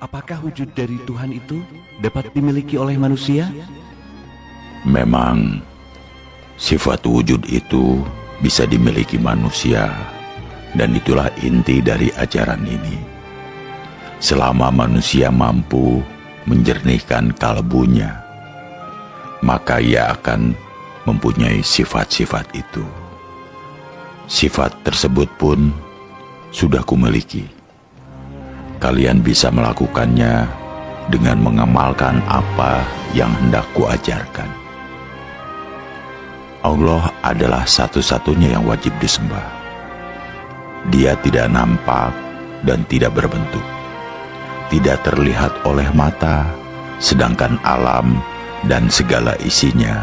Apakah wujud dari Tuhan itu dapat dimiliki oleh manusia? Memang sifat wujud itu bisa dimiliki manusia, dan itulah inti dari ajaran ini. Selama manusia mampu menjernihkan kalbunya, maka ia akan mempunyai sifat-sifat itu. Sifat tersebut pun sudah kumiliki. Kalian bisa melakukannya dengan mengamalkan apa yang hendak kuajarkan. Allah adalah satu-satunya yang wajib disembah. Dia tidak nampak dan tidak berbentuk, tidak terlihat oleh mata, sedangkan alam dan segala isinya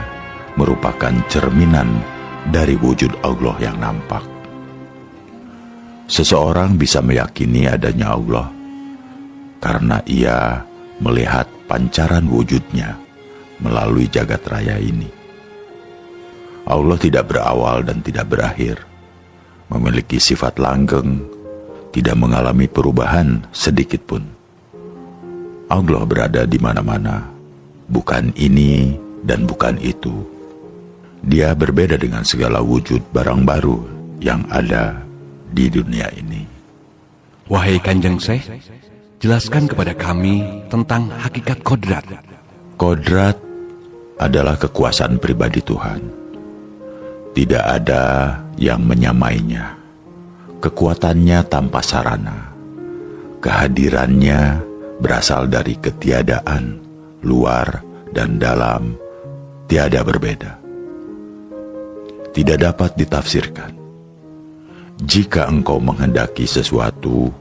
merupakan cerminan dari wujud Allah yang nampak. Seseorang bisa meyakini adanya Allah karena ia melihat pancaran wujudnya melalui jagat raya ini. Allah tidak berawal dan tidak berakhir, memiliki sifat langgeng, tidak mengalami perubahan sedikit pun. Allah berada di mana-mana, bukan ini dan bukan itu. Dia berbeda dengan segala wujud barang baru yang ada di dunia ini. Wahai Kanjeng Syekh, jelaskan kepada kami tentang hakikat kodrat. Kodrat adalah kekuasaan pribadi Tuhan. Tidak ada yang menyamainya. Kekuatannya tanpa sarana. Kehadirannya berasal dari ketiadaan, luar dan dalam, tiada berbeda. Tidak dapat ditafsirkan. Jika engkau menghendaki sesuatu,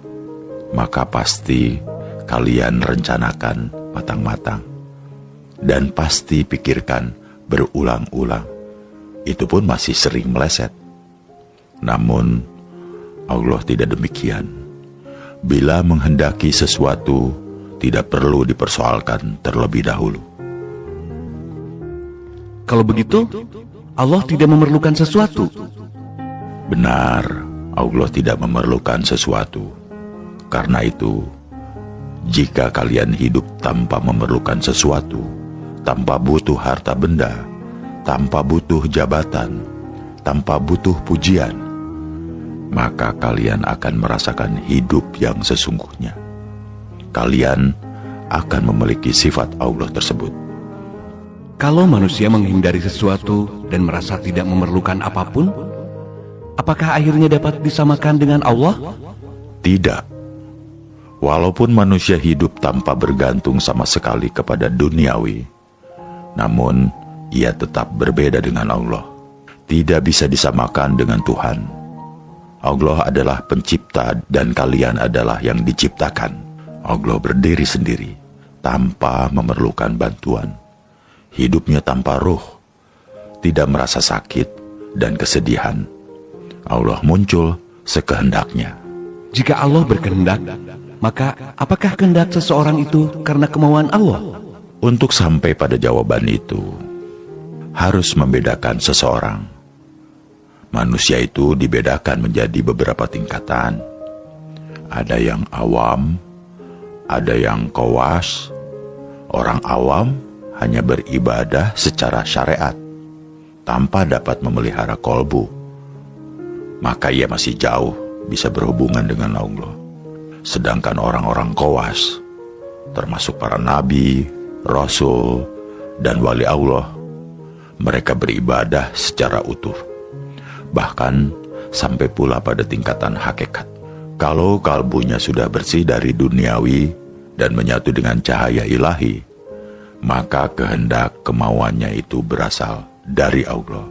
maka pasti kalian rencanakan matang-matang dan pasti pikirkan berulang-ulang. Itu pun masih sering meleset. Namun Allah tidak demikian. Bila menghendaki sesuatu, tidak perlu dipersoalkan terlebih dahulu. Kalau begitu, Allah tidak memerlukan sesuatu. Benar, Allah tidak memerlukan sesuatu. Karena itu, jika kalian hidup tanpa memerlukan sesuatu, tanpa butuh harta benda, tanpa butuh jabatan, tanpa butuh pujian, maka kalian akan merasakan hidup yang sesungguhnya. Kalian akan memiliki sifat Allah tersebut. Kalau manusia menghindari sesuatu dan merasa tidak memerlukan apapun, apakah akhirnya dapat disamakan dengan Allah? Tidak. Walaupun manusia hidup tanpa bergantung sama sekali kepada duniawi, namun ia tetap berbeda dengan Allah. Tidak bisa disamakan dengan Tuhan. Allah adalah pencipta dan kalian adalah yang diciptakan. Allah berdiri sendiri, tanpa memerlukan bantuan. Hidupnya tanpa ruh, tidak merasa sakit dan kesedihan. Allah muncul sekehendaknya. Jika Allah berkehendak, maka apakah kehendak seseorang itu karena kemauan Allah? Untuk sampai pada jawaban itu, harus membedakan seseorang. Manusia itu dibedakan menjadi beberapa tingkatan. Ada yang awam, ada yang qawas. Orang awam hanya beribadah secara syariat, tanpa dapat memelihara kolbu. Maka ia masih jauh bisa berhubungan dengan Allah. Sedangkan orang-orang qawas, termasuk para nabi, rasul, dan wali Allah, mereka beribadah secara utuh. Bahkan sampai pula pada tingkatan hakikat. Kalau kalbunya sudah bersih dari duniawi dan menyatu dengan cahaya ilahi, maka kehendak kemauannya itu berasal dari Allah.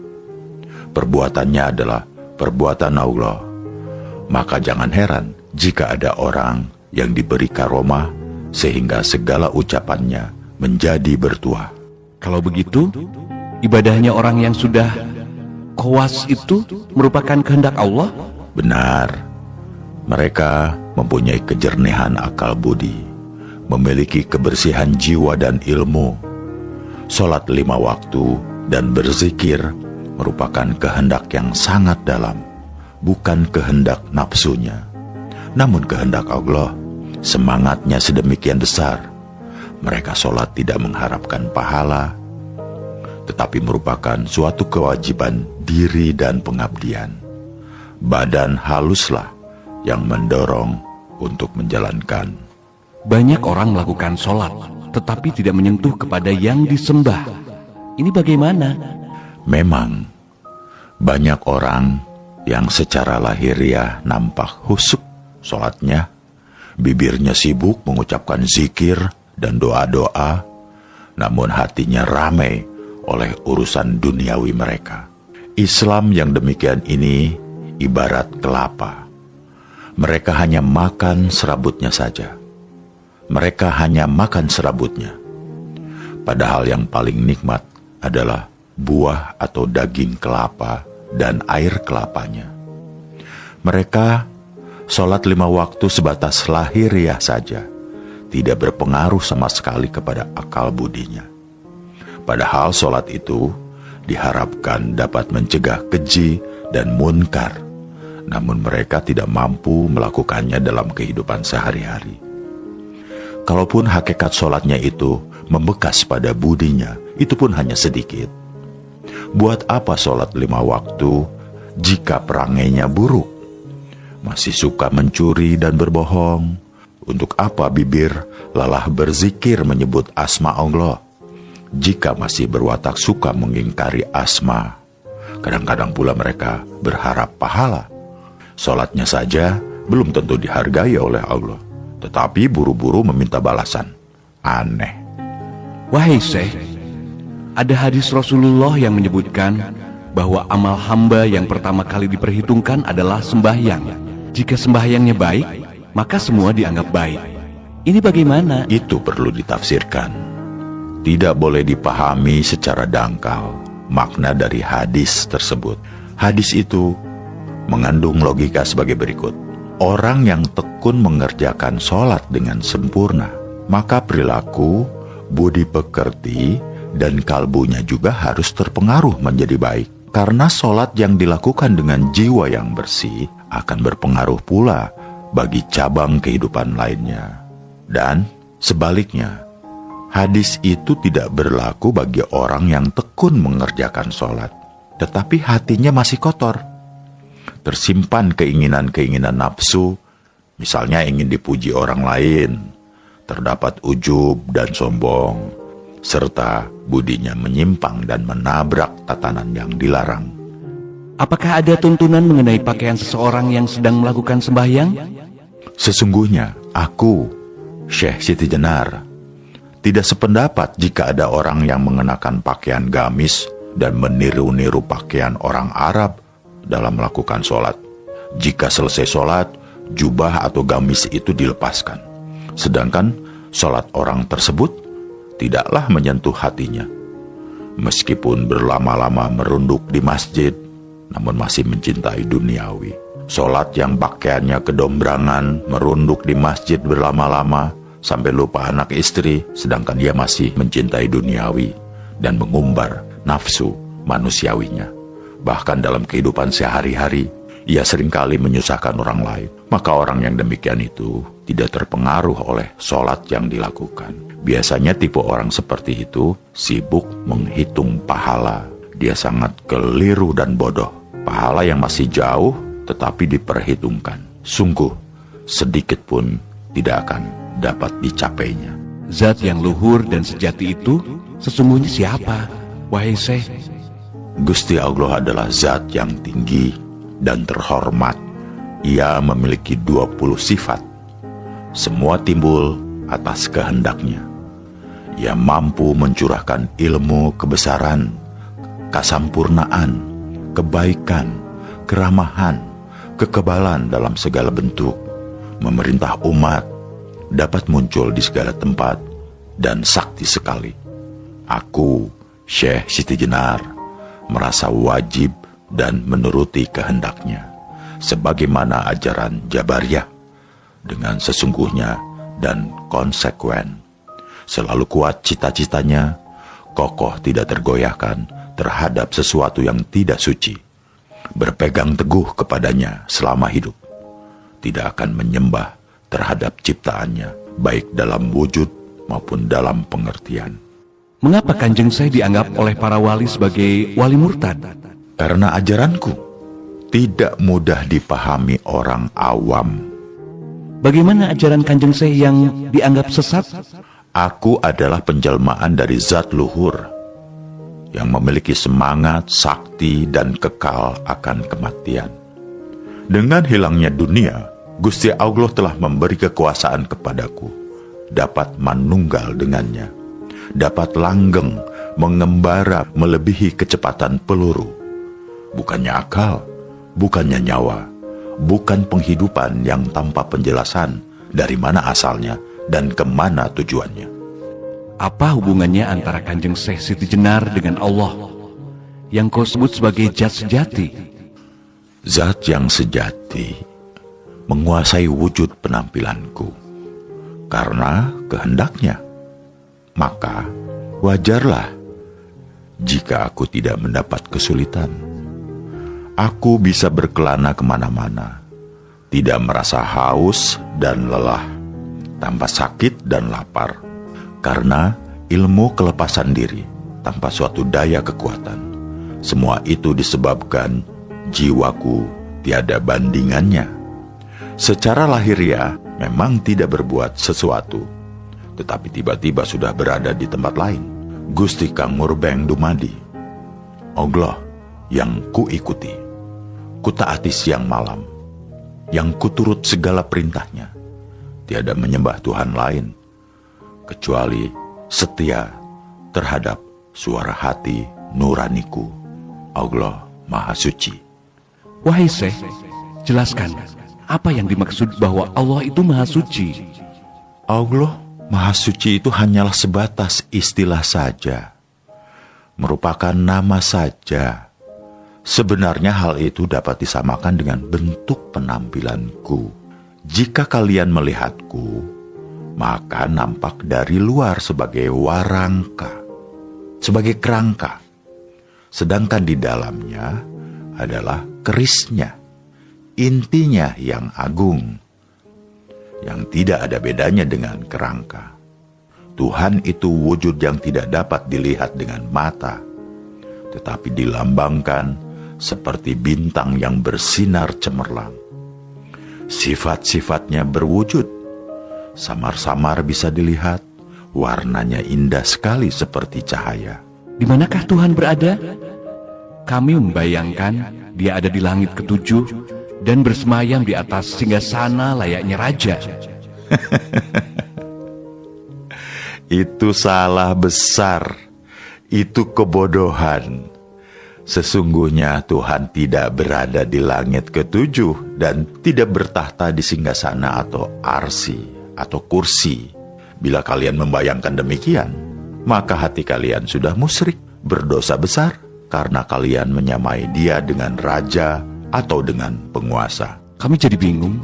Perbuatannya adalah perbuatan Allah. Maka jangan heran jika ada orang yang diberi karomah sehingga segala ucapannya menjadi bertuah. Kalau begitu, ibadahnya orang yang sudah qawas itu merupakan kehendak Allah? Benar, mereka mempunyai kejernihan akal budi, memiliki kebersihan jiwa dan ilmu. Sholat 5 waktu dan berzikir merupakan kehendak yang sangat dalam, bukan kehendak nafsunya, namun kehendak Allah Semangatnya sedemikian besar. Mereka sholat tidak mengharapkan pahala, tetapi merupakan suatu kewajiban diri dan pengabdian. Badan haluslah yang mendorong untuk menjalankan. Banyak orang melakukan sholat, tetapi tidak menyentuh kepada yang disembah. Ini bagaimana? Memang, banyak orang yang secara lahiriah nampak khusyuk sholatnya, bibirnya sibuk mengucapkan zikir dan doa-doa, namun hatinya ramai oleh urusan duniawi mereka. Islam yang demikian ini ibarat kelapa. Mereka hanya makan serabutnya saja. Mereka hanya makan serabutnya. Padahal yang paling nikmat adalah buah atau daging kelapa dan air kelapanya. Mereka sholat 5 waktu sebatas lahiriah saja, tidak berpengaruh sama sekali kepada akal budinya. Padahal sholat itu diharapkan dapat mencegah keji dan munkar, namun mereka tidak mampu melakukannya dalam kehidupan sehari-hari. Kalaupun hakikat sholatnya itu membekas pada budinya, itu pun hanya sedikit. Buat apa sholat 5 waktu jika perangainya buruk? Masih suka mencuri dan berbohong? Untuk apa bibir lelah berzikir menyebut asma Allah? Jika masih berwatak suka mengingkari asma, kadang-kadang pula mereka berharap pahala. Sholatnya saja belum tentu dihargai oleh Allah, tetapi buru-buru meminta balasan. Aneh. Wahai Syekh, ada hadis Rasulullah yang menyebutkan bahwa amal hamba yang pertama kali diperhitungkan adalah sembahyang. Jika sembahyangnya baik, maka semua dianggap baik. Ini bagaimana? Itu perlu ditafsirkan. Tidak boleh dipahami secara dangkal makna dari hadis tersebut. Hadis itu mengandung logika sebagai berikut. Orang yang tekun mengerjakan sholat dengan sempurna, maka perilaku, budi pekerti, dan kalbunya juga harus terpengaruh menjadi baik. Karena sholat yang dilakukan dengan jiwa yang bersih akan berpengaruh pula bagi cabang kehidupan lainnya. Dan sebaliknya, hadis itu tidak berlaku bagi orang yang tekun mengerjakan sholat, tetapi hatinya masih kotor. Tersimpan keinginan-keinginan nafsu, misalnya ingin dipuji orang lain, terdapat ujub dan sombong, serta budinya menyimpang dan menabrak tatanan yang dilarang. Apakah ada tuntunan mengenai pakaian seseorang yang sedang melakukan sembahyang? Sesungguhnya, aku, Syekh Siti Jenar, tidak sependapat jika ada orang yang mengenakan pakaian gamis dan meniru-niru pakaian orang Arab dalam melakukan sholat. Jika selesai sholat, jubah atau gamis itu dilepaskan. Sedangkan sholat orang tersebut tidaklah menyentuh hatinya. Meskipun berlama-lama merunduk di masjid, namun masih mencintai duniawi. Sholat yang pakaiannya kedombrangan, merunduk di masjid berlama-lama, sampai lupa anak istri, sedangkan dia masih mencintai duniawi dan mengumbar nafsu manusiawinya. Bahkan dalam kehidupan sehari-hari, ia seringkali menyusahkan orang lain. Maka orang yang demikian itu tidak terpengaruh oleh sholat yang dilakukan. Biasanya tipe orang seperti itu sibuk menghitung pahala. Dia sangat keliru dan bodoh. Pahala yang masih jauh tetapi diperhitungkan. Sungguh, sedikit pun tidak akan dapat dicapainya. Zat yang luhur dan sejati itu sesungguhnya siapa, wahai Syekh? Gusti Allah adalah zat yang tinggi dan terhormat. Ia memiliki 20 sifat. Semua timbul atas kehendaknya. Ia mampu mencurahkan ilmu kebesaran, kesampurnaan, kebaikan, keramahan, kekebalan dalam segala bentuk. Memerintah umat, dapat muncul di segala tempat, dan sakti sekali. Aku, Syekh Siti Jenar, merasa wajib dan menuruti kehendaknya, sebagaimana ajaran Jabariyah, dengan sesungguhnya dan konsekuen. Selalu kuat cita-citanya, kokoh tidak tergoyahkan terhadap sesuatu yang tidak suci, berpegang teguh kepadanya selama hidup, tidak akan menyembah terhadap ciptaannya, baik dalam wujud maupun dalam pengertian. Mengapa Kanjeng Syekh dianggap oleh para wali sebagai wali murtad? Karena ajaranku tidak mudah dipahami orang awam. Bagaimana ajaran Kanjeng Syekh yang dianggap sesat? Aku adalah penjelmaan dari zat luhur yang memiliki semangat, sakti, dan kekal akan kematian. Dengan hilangnya dunia, Gusti Allah telah memberi kekuasaan kepadaku, dapat manunggal dengannya, dapat langgeng, mengembara melebihi kecepatan peluru. Bukannya akal, bukannya nyawa, bukan penghidupan yang tanpa penjelasan dari mana asalnya dan kemana tujuannya. Apa hubungannya antara Kanjeng Syekh Siti Jenar dengan Allah yang kau sebut sebagai zat sejati? Zat yang sejati menguasai wujud penampilanku karena kehendaknya. Maka wajarlah jika aku tidak mendapat kesulitan. Aku bisa berkelana kemana-mana, tidak merasa haus dan lelah, tanpa sakit dan lapar, karena ilmu kelepasan diri tanpa suatu daya kekuatan. Semua itu disebabkan jiwaku tiada bandingannya. Secara lahiriah memang tidak berbuat sesuatu, tetapi tiba-tiba sudah berada di tempat lain. Gusti Kang Murbeng dumadi, Allah yang kuikuti, kutaati siang malam, yang kuturut segala perintahnya. Tiada menyembah Tuhan lain, kecuali setia terhadap suara hati nuraniku. Allah Maha Suci. Wahai Syekh, jelaskan, apa yang dimaksud bahwa Allah itu Maha Suci? Allah Maha Suci itu hanyalah sebatas istilah saja, merupakan nama saja. Sebenarnya hal itu dapat disamakan dengan bentuk penampilanku. Jika kalian melihatku, maka nampak dari luar sebagai warangka, sebagai kerangka. Sedangkan di dalamnya adalah kerisnya, intinya yang agung, yang tidak ada bedanya dengan kerangka. Tuhan itu wujud yang tidak dapat dilihat dengan mata, tetapi dilambangkan seperti bintang yang bersinar cemerlang. Sifat-sifatnya berwujud, samar-samar bisa dilihat, warnanya indah sekali seperti cahaya. Di manakah Tuhan berada? Kami membayangkan Dia ada di langit ketujuh dan bersemayam di atas singgasana layaknya raja. Itu salah besar, itu kebodohan. Sesungguhnya Tuhan tidak berada di langit ketujuh dan tidak bertahta di singgasana atau arsi atau kursi. Bila kalian membayangkan demikian, maka hati kalian sudah musyrik, berdosa besar, karena kalian menyamai Dia dengan raja atau dengan penguasa. Kami jadi bingung,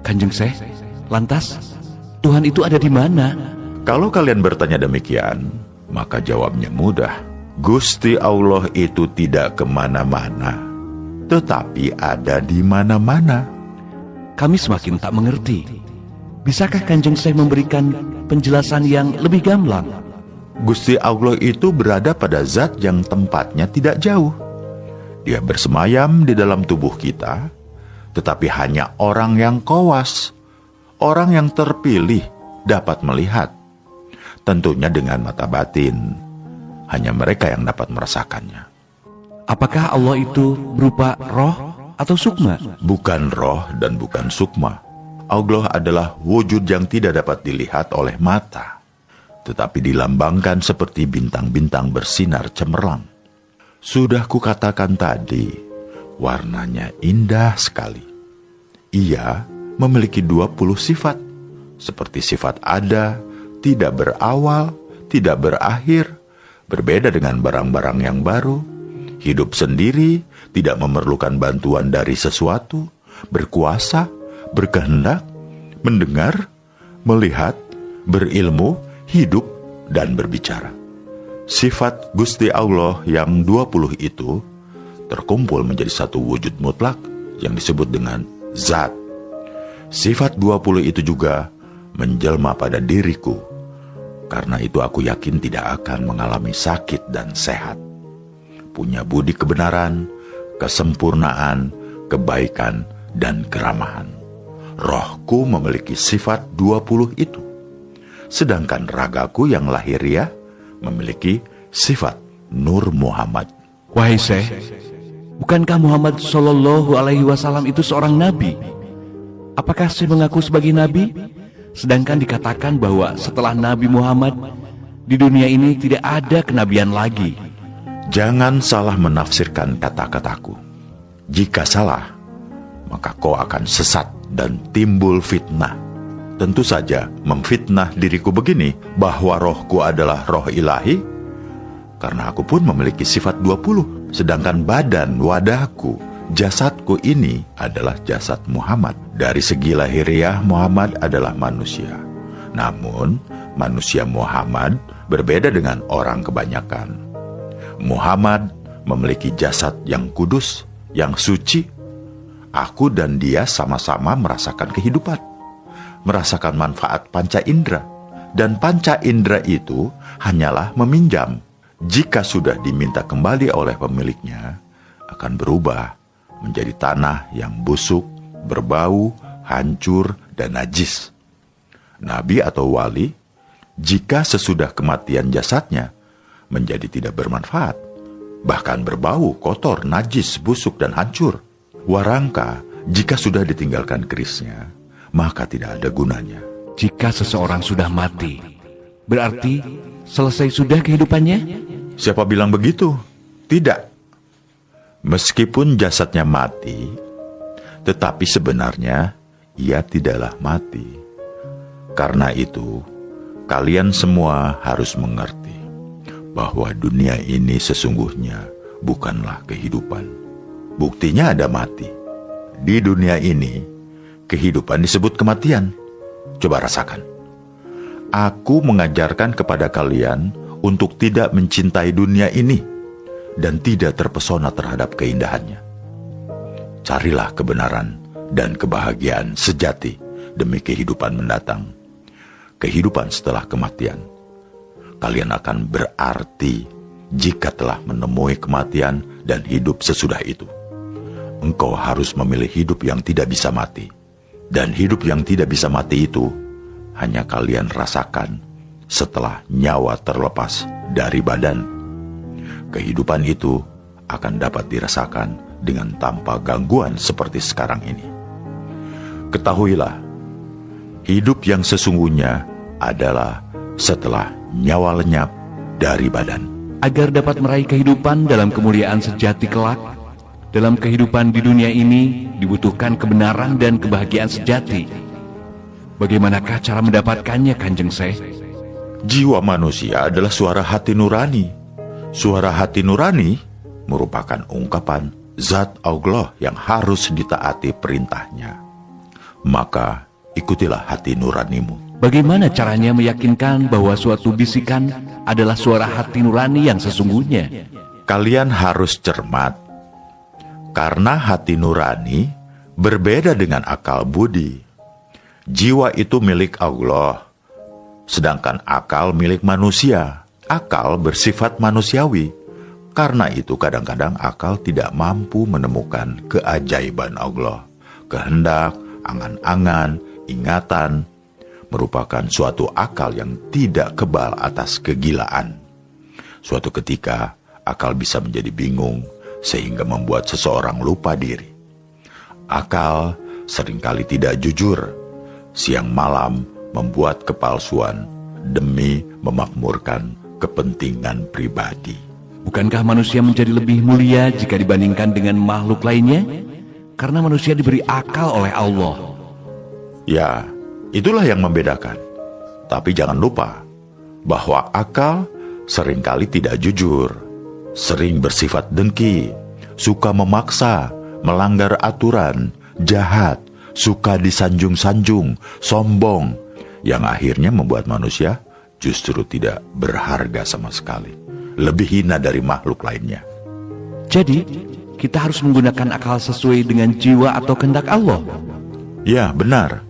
Kanjeng Syekh. Lantas, Tuhan itu ada di mana? Kalau kalian bertanya demikian, maka jawabnya mudah. Gusti Allah itu tidak kemana-mana, tetapi ada di mana-mana. Kami semakin tak mengerti. Bisakah Kanjeng Syekh memberikan penjelasan yang lebih gamblang? Gusti Allah itu berada pada zat yang tempatnya tidak jauh. Dia bersemayam di dalam tubuh kita, tetapi hanya orang yang kowas, orang yang terpilih dapat melihat. Tentunya dengan mata batin, hanya mereka yang dapat merasakannya. Apakah Allah itu berupa roh atau sukma? Bukan roh dan bukan sukma. Allah adalah wujud yang tidak dapat dilihat oleh mata, tetapi dilambangkan seperti bintang-bintang bersinar cemerlang. Sudah kukatakan tadi, warnanya indah sekali. Ia memiliki 20 sifat, seperti sifat ada, tidak berawal, tidak berakhir, berbeda dengan barang-barang yang baru, hidup sendiri, tidak memerlukan bantuan dari sesuatu, berkuasa, berkehendak, mendengar, melihat, berilmu, hidup, dan berbicara. Sifat Gusti Allah yang 20 itu terkumpul menjadi satu wujud mutlak yang disebut dengan zat. Sifat 20 itu juga menjelma pada diriku. Karena itu aku yakin tidak akan mengalami sakit dan sehat. Punya budi kebenaran, kesempurnaan, kebaikan, dan keramahan. Rohku memiliki sifat 20 itu. Sedangkan ragaku yang lahiriah memiliki sifat Nur Muhammad. Wahai Syekh, bukankah Muhammad Shallallahu Alaihi Wasallam itu seorang nabi? Apakah Syekh mengaku sebagai nabi? Sedangkan dikatakan bahwa setelah Nabi Muhammad, di dunia ini tidak ada kenabian lagi. Jangan salah menafsirkan kata-kataku. Jika salah, maka kau akan sesat dan timbul fitnah. Tentu saja memfitnah diriku begini, bahwa rohku adalah roh ilahi, karena aku pun memiliki sifat 20, sedangkan badan, wadahku, jasadku ini adalah jasad Muhammad. Dari segi lahiriah, Muhammad adalah manusia. Namun, manusia Muhammad berbeda dengan orang kebanyakan. Muhammad memiliki jasad yang kudus, yang suci. Aku dan dia sama-sama merasakan kehidupan, merasakan manfaat panca indera. Dan panca indera itu hanyalah meminjam. Jika sudah diminta kembali oleh pemiliknya, akan berubah menjadi tanah yang busuk, berbau, hancur, dan najis. Nabi atau wali, jika sesudah kematian jasadnya menjadi tidak bermanfaat, bahkan berbau, kotor, najis, busuk, dan hancur. Warangka, jika sudah ditinggalkan kerisnya, maka tidak ada gunanya. Jika seseorang sudah mati, berarti selesai sudah kehidupannya? Siapa bilang begitu? Tidak. Meskipun jasadnya mati, tetapi sebenarnya ia tidaklah mati. Karena itu, kalian semua harus mengerti bahwa dunia ini sesungguhnya bukanlah kehidupan. Buktinya ada mati. Di dunia ini, kehidupan disebut kematian. Coba rasakan. Aku mengajarkan kepada kalian untuk tidak mencintai dunia ini dan tidak terpesona terhadap keindahannya. Carilah kebenaran dan kebahagiaan sejati demi kehidupan mendatang. Kehidupan setelah kematian. Kalian akan berarti jika telah menemui kematian dan hidup sesudah itu. Engkau harus memilih hidup yang tidak bisa mati. Dan hidup yang tidak bisa mati itu hanya kalian rasakan setelah nyawa terlepas dari badan. Kehidupan itu akan dapat dirasakan dengan tanpa gangguan seperti sekarang ini. Ketahuilah, hidup yang sesungguhnya adalah setelah nyawa lenyap dari badan. Agar dapat meraih kehidupan dalam kemuliaan sejati kelak, dalam kehidupan di dunia ini dibutuhkan kebenaran dan kebahagiaan sejati. Bagaimanakah cara mendapatkannya, Kanjeng Syekh? Jiwa manusia adalah suara hati nurani. Suara hati nurani merupakan ungkapan zat Allah yang harus ditaati perintahnya. Maka ikutilah hati nuranimu. Bagaimana caranya meyakinkan bahwa suatu bisikan adalah suara hati nurani yang sesungguhnya? Kalian harus cermat. Karena hati nurani berbeda dengan akal budi. Jiwa itu milik Allah, sedangkan akal milik manusia. Akal bersifat manusiawi. Karena itu kadang-kadang akal tidak mampu menemukan keajaiban Allah. Kehendak, angan-angan, ingatan merupakan suatu akal yang tidak kebal atas kegilaan. Suatu ketika, akal bisa menjadi bingung sehingga membuat seseorang lupa diri. Akal seringkali tidak jujur, siang malam membuat kepalsuan demi memakmurkan kepentingan pribadi. Bukankah manusia menjadi lebih mulia jika dibandingkan dengan makhluk lainnya? Karena manusia diberi akal oleh Allah. Ya, itulah yang membedakan. Tapi jangan lupa bahwa akal seringkali tidak jujur, sering bersifat dengki, suka memaksa, melanggar aturan, jahat, suka disanjung-sanjung, sombong, yang akhirnya membuat manusia justru tidak berharga sama sekali, lebih hina dari makhluk lainnya. Jadi, kita harus menggunakan akal sesuai dengan jiwa atau kehendak Allah. Ya, benar.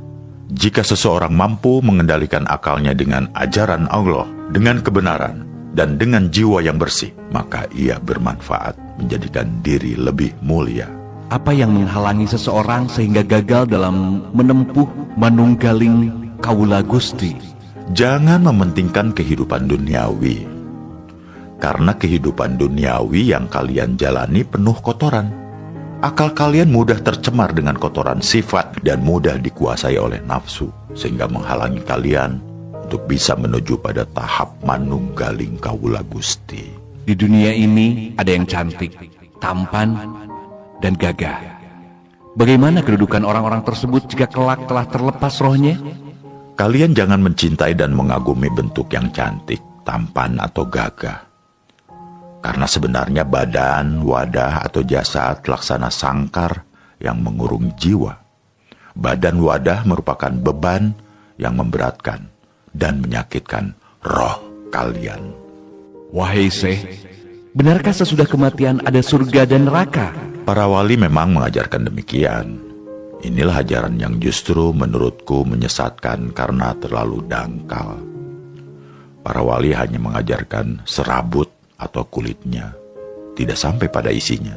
Jika seseorang mampu mengendalikan akalnya dengan ajaran Allah, dengan kebenaran, dan dengan jiwa yang bersih, maka ia bermanfaat menjadikan diri lebih mulia. Apa yang menghalangi seseorang sehingga gagal dalam menempuh manunggaling Kawula Gusti? Jangan mementingkan kehidupan duniawi, karena kehidupan duniawi yang kalian jalani penuh kotoran. Akal kalian mudah tercemar dengan kotoran sifat dan mudah dikuasai oleh nafsu, sehingga menghalangi kalian untuk bisa menuju pada tahap manunggaling Kawula Gusti. Di dunia ini ada yang cantik, tampan, dan gagah. Bagaimana kedudukan orang-orang tersebut jika kelak telah terlepas rohnya? Kalian jangan mencintai dan mengagumi bentuk yang cantik, tampan, atau gagah. Karena sebenarnya badan, wadah, atau jasad laksana sangkar yang mengurung jiwa. Badan wadah merupakan beban yang memberatkan dan menyakitkan roh kalian. Wahai Syekh, benarkah sesudah kematian ada surga dan neraka? Para wali memang mengajarkan demikian. Inilah ajaran yang justru menurutku menyesatkan karena terlalu dangkal. Para wali hanya mengajarkan serabut atau kulitnya, tidak sampai pada isinya,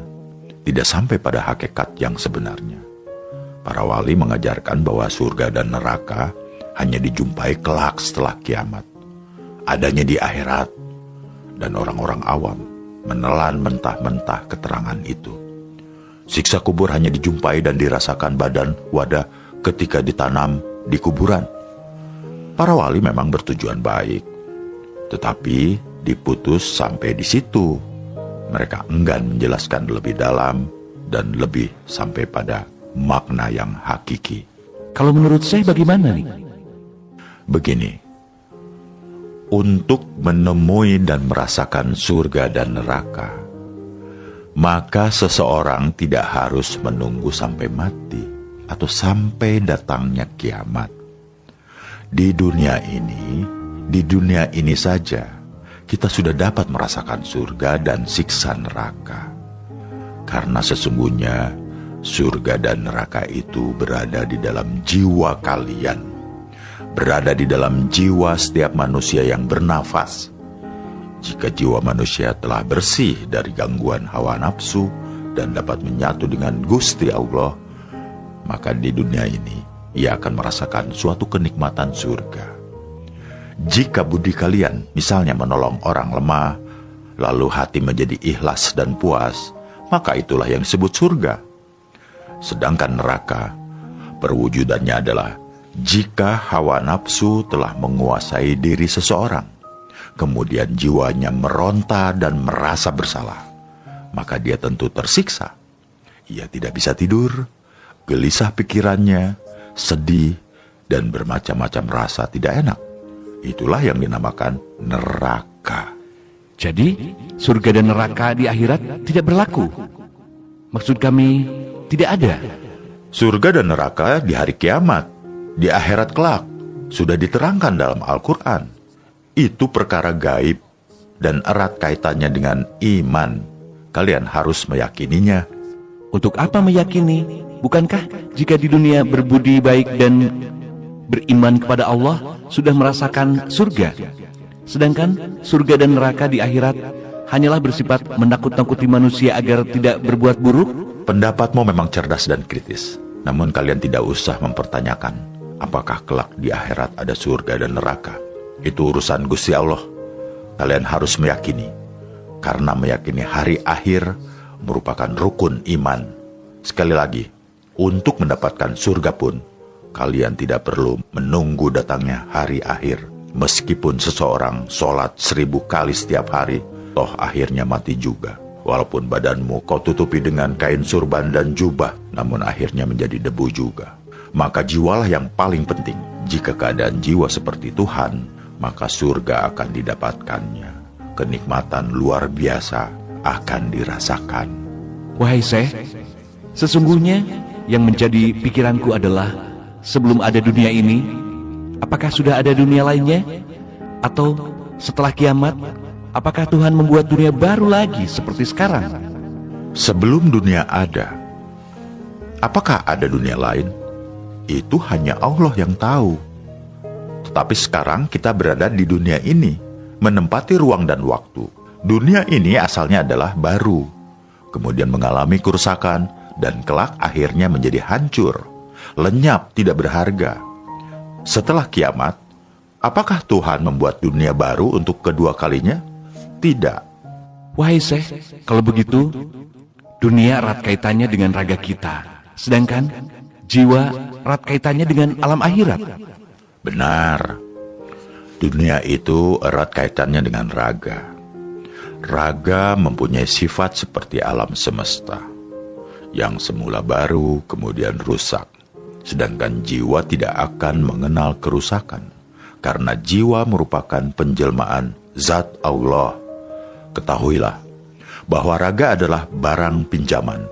tidak sampai pada hakikat yang sebenarnya. Para wali mengajarkan bahwa surga dan neraka hanya dijumpai kelak setelah kiamat, adanya di akhirat, dan orang-orang awam menelan mentah-mentah keterangan itu. Siksa kubur hanya dijumpai dan dirasakan badan wadah ketika ditanam di kuburan. Para wali memang bertujuan baik, tetapi diputus sampai di situ. Mereka enggan menjelaskan lebih dalam dan lebih sampai pada makna yang hakiki. Kalau menurut saya bagaimana nih? Begini, untuk menemui dan merasakan surga dan neraka, maka seseorang tidak harus menunggu sampai mati atau sampai datangnya kiamat. Di dunia ini saja kita sudah dapat merasakan surga dan siksa neraka. Karena sesungguhnya surga dan neraka itu berada di dalam jiwa kalian, berada di dalam jiwa setiap manusia yang bernafas. Jika jiwa manusia telah bersih dari gangguan hawa nafsu dan dapat menyatu dengan Gusti Allah, maka di dunia ini ia akan merasakan suatu kenikmatan surga. Jika budi kalian misalnya menolong orang lemah, lalu hati menjadi ikhlas dan puas, maka itulah yang disebut surga. Sedangkan neraka, perwujudannya adalah jika hawa nafsu telah menguasai diri seseorang, kemudian jiwanya meronta dan merasa bersalah, maka dia tentu tersiksa. Ia tidak bisa tidur, gelisah pikirannya, sedih, dan bermacam-macam rasa tidak enak. Itulah yang dinamakan neraka. Jadi, surga dan neraka di akhirat tidak berlaku? Maksud kami, tidak ada. Surga dan neraka di hari kiamat, di akhirat kelak, sudah diterangkan dalam Al-Quran. Itu perkara gaib dan erat kaitannya dengan iman. Kalian harus meyakininya. Untuk apa meyakini? Bukankah jika di dunia berbudi baik dan beriman kepada Allah sudah merasakan surga? Sedangkan surga dan neraka di akhirat hanyalah bersifat menakut-nakuti manusia agar tidak berbuat buruk? Pendapatmu memang cerdas dan kritis. Namun kalian tidak usah mempertanyakan apakah kelak di akhirat ada surga dan neraka. Itu urusan Gusti Allah. Kalian harus meyakini, karena meyakini hari akhir merupakan rukun iman. Sekali lagi, untuk mendapatkan surga pun kalian tidak perlu menunggu datangnya hari akhir. Meskipun seseorang sholat 1000 kali setiap hari, toh akhirnya mati juga. Walaupun badanmu kau tutupi dengan kain surban dan jubah, namun akhirnya menjadi debu juga. Maka jiwalah yang paling penting. Jika keadaan jiwa seperti Tuhan, maka surga akan didapatkannya. Kenikmatan luar biasa akan dirasakan. Wahai Syekh, sesungguhnya yang menjadi pikiranku adalah, sebelum ada dunia ini, apakah sudah ada dunia lainnya? Atau setelah kiamat, apakah Tuhan membuat dunia baru lagi seperti sekarang? Sebelum dunia ada, apakah ada dunia lain? itu hanya Allah yang tahu. Tetapi sekarang kita berada di dunia ini, menempati ruang dan waktu. Dunia ini asalnya adalah baru, kemudian mengalami kerusakan, dan kelak akhirnya menjadi hancur, lenyap, tidak berharga. Setelah kiamat, apakah Tuhan membuat dunia baru untuk kedua kalinya? Tidak. Wahai Syekh, kalau begitu, dunia erat kaitannya dengan raga kita, sedangkan jiwa erat kaitannya dengan alam akhirat. Benar. Dunia itu erat kaitannya dengan raga. Raga mempunyai sifat seperti alam semesta, yang semula baru kemudian rusak. Sedangkan jiwa tidak akan mengenal kerusakan, karena jiwa merupakan penjelmaan zat Allah. Ketahuilah bahwa raga adalah barang pinjaman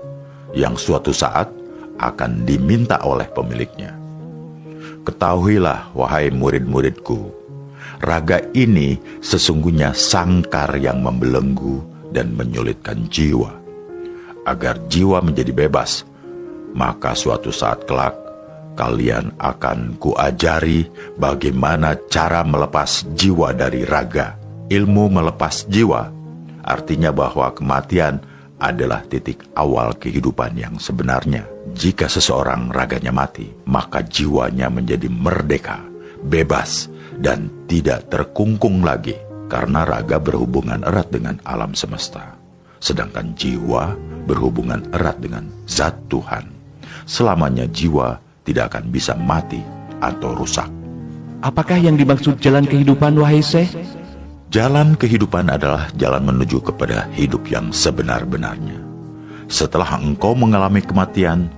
yang suatu saat akan diminta oleh pemiliknya. Ketahuilah, wahai murid-muridku, raga ini sesungguhnya sangkar yang membelenggu dan menyulitkan jiwa. Agar jiwa menjadi bebas, maka suatu saat kelak kalian akan kuajari bagaimana cara melepas jiwa dari raga. Ilmu melepas jiwa artinya bahwa kematian adalah titik awal kehidupan yang sebenarnya. Jika seseorang raganya mati, maka jiwanya menjadi merdeka, bebas, dan tidak terkungkung lagi, karena raga berhubungan erat dengan alam semesta. Sedangkan jiwa berhubungan erat dengan zat Tuhan. Selamanya jiwa tidak akan bisa mati atau rusak. Apakah yang dimaksud jalan kehidupan, wahai Syekh? Jalan kehidupan adalah jalan menuju kepada hidup yang sebenar-benarnya. Setelah engkau mengalami kematian,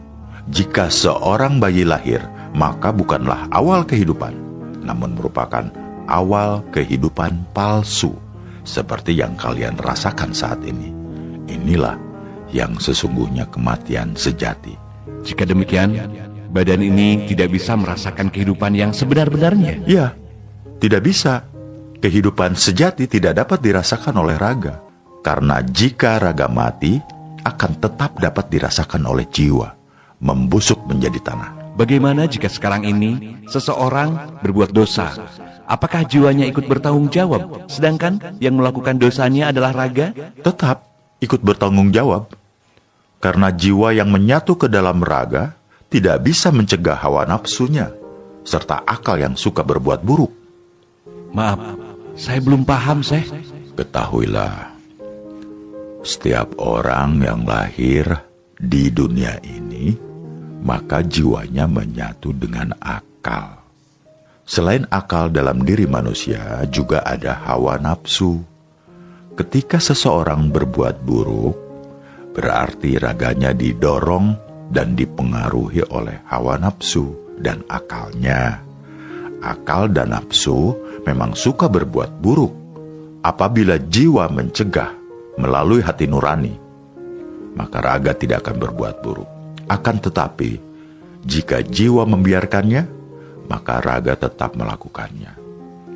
jika seorang bayi lahir, maka bukanlah awal kehidupan, namun merupakan awal kehidupan palsu, seperti yang kalian rasakan saat ini. Inilah yang sesungguhnya kematian sejati. Jika demikian, badan ini tidak bisa merasakan kehidupan yang sebenar-benarnya. Ya, tidak bisa. Kehidupan sejati tidak dapat dirasakan oleh raga, karena jika raga mati, akan tetap dapat dirasakan oleh jiwa, membusuk menjadi tanah. Bagaimana jika sekarang ini seseorang berbuat dosa? Apakah jiwanya ikut bertanggung jawab, sedangkan yang melakukan dosanya adalah raga? Tetap ikut bertanggung jawab, karena jiwa yang menyatu ke dalam raga tidak bisa mencegah hawa nafsunya, serta akal yang suka berbuat buruk. Maaf, saya belum paham, Syekh. Ketahuilah, setiap orang yang lahir di dunia ini, maka jiwanya menyatu dengan akal. Selain akal dalam diri manusia, juga ada hawa nafsu. Ketika seseorang berbuat buruk, berarti raganya didorong dan dipengaruhi oleh hawa nafsu dan akalnya. Akal dan nafsu memang suka berbuat buruk apabila jiwa mencegah melalui hati nurani, maka raga tidak akan berbuat buruk. Akan tetapi, jika jiwa membiarkannya, maka raga tetap melakukannya.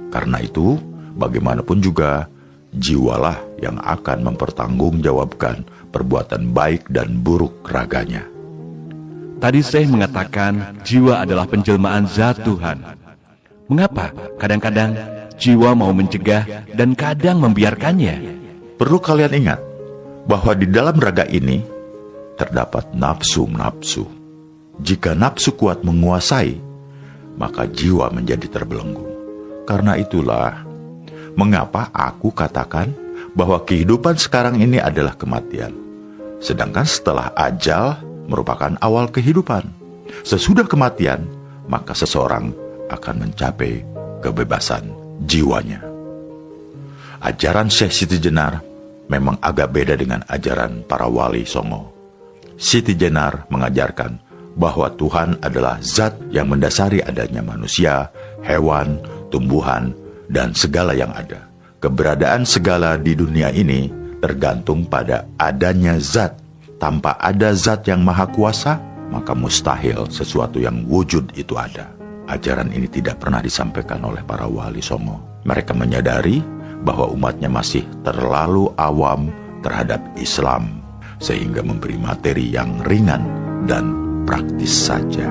Karena itu, bagaimanapun juga, jiwalah yang akan mempertanggungjawabkan perbuatan baik dan buruk raganya. Tadi Syekh mengatakan jiwa adalah penjelmaan zat Tuhan. Mengapa kadang-kadang jiwa mau mencegah dan kadang membiarkannya? Perlu kalian ingat bahwa di dalam raga ini terdapat nafsu-nafsu. Jika nafsu kuat menguasai, maka jiwa menjadi terbelenggu. Karena itulah mengapa aku katakan bahwa kehidupan sekarang ini adalah kematian, sedangkan setelah ajal merupakan awal kehidupan. Sesudah kematian, maka seseorang akan mencapai kebebasan jiwanya. Ajaran Syekh Siti Jenar memang agak beda dengan ajaran para wali songo. Siti Jenar mengajarkan bahwa Tuhan adalah zat yang mendasari adanya manusia, hewan, tumbuhan, dan segala yang ada. Keberadaan segala di dunia ini tergantung pada adanya zat. Tanpa ada zat yang maha kuasa, maka mustahil sesuatu yang wujud itu ada. Ajaran ini tidak pernah disampaikan oleh para wali songo. Mereka menyadari bahwa umatnya masih terlalu awam terhadap Islam, sehingga memberi materi yang ringan dan praktis saja.